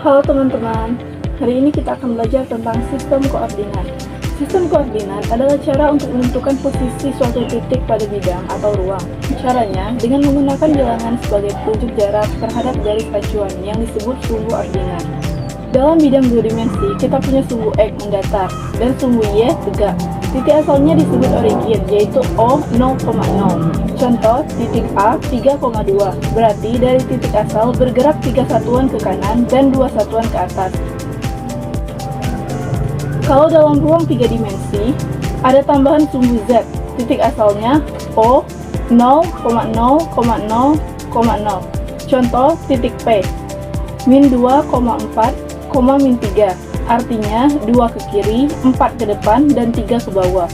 Halo teman-teman, hari ini kita akan belajar tentang sistem koordinat. Sistem koordinat adalah cara untuk menentukan posisi suatu titik pada bidang atau ruang. Caranya dengan menggunakan bilangan sebagai petunjuk jarak terhadap garis acuan yang disebut sumbu ordinat. Dalam bidang dua dimensi, kita punya sumbu X mendatar dan sumbu Y tegak. Titik asalnya disebut origin, yaitu O 0,0. Contoh, titik A 3,2, berarti dari titik asal bergerak 3 satuan ke kanan dan 2 satuan ke atas. Kalau dalam ruang 3 dimensi, ada tambahan sumbu Z, titik asalnya O 0,0,0,0. Contoh, titik P, min 2,4, min 3, artinya 2 ke kiri, 4 ke depan, dan 3 ke bawah.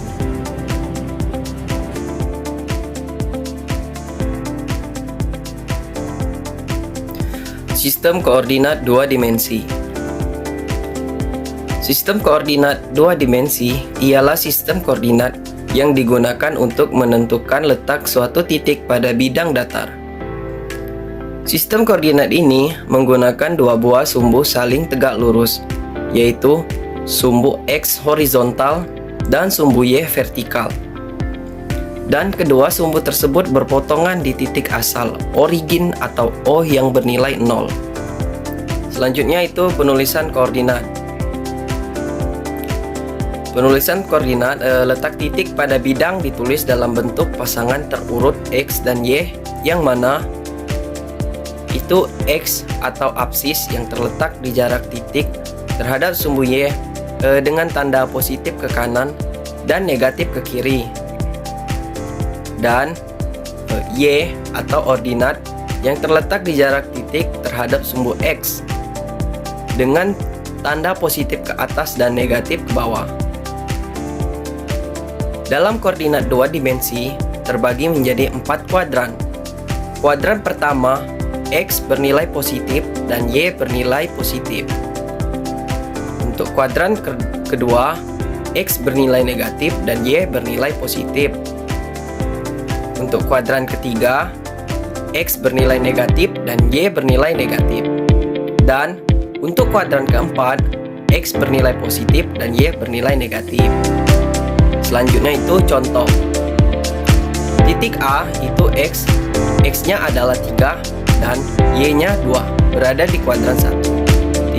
Sistem koordinat dua dimensi. Sistem koordinat dua dimensi ialah sistem koordinat yang digunakan untuk menentukan letak suatu titik pada bidang datar. Sistem koordinat ini menggunakan dua buah sumbu saling tegak lurus, yaitu sumbu X horizontal dan sumbu Y vertikal. Dan kedua sumbu tersebut berpotongan di titik asal origin atau O yang bernilai 0. Selanjutnya itu penulisan koordinat. Penulisan koordinat letak titik pada bidang ditulis dalam bentuk pasangan terurut X dan Y, yang mana itu X atau apsis yang terletak di jarak titik terhadap sumbu Y dengan tanda positif ke kanan dan negatif ke kiri, dan Y atau ordinat yang terletak di jarak titik terhadap sumbu X dengan tanda positif ke atas dan negatif ke bawah. Dalam koordinat dua dimensi terbagi menjadi 4 kuadran. Kuadran pertama, X bernilai positif dan Y bernilai positif. Untuk kuadran kedua, X bernilai negatif dan Y bernilai positif. Untuk kuadran ketiga, X bernilai negatif dan Y bernilai negatif. Dan untuk kuadran keempat, X bernilai positif dan Y bernilai negatif. Selanjutnya itu contoh. Titik A itu X, X-nya adalah 3 dan Y-nya 2, berada di kuadran 1.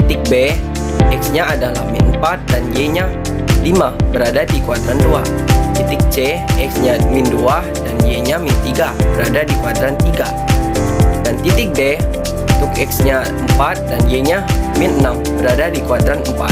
Titik B, X-nya adalah min 4 dan Y-nya 5, berada di kuadran 2. Titik C, X-nya min 2 dan Y-nya min 3, berada di kuadran 3. Dan titik D, untuk X-nya 4 dan Y-nya min 6, berada di kuadran 4.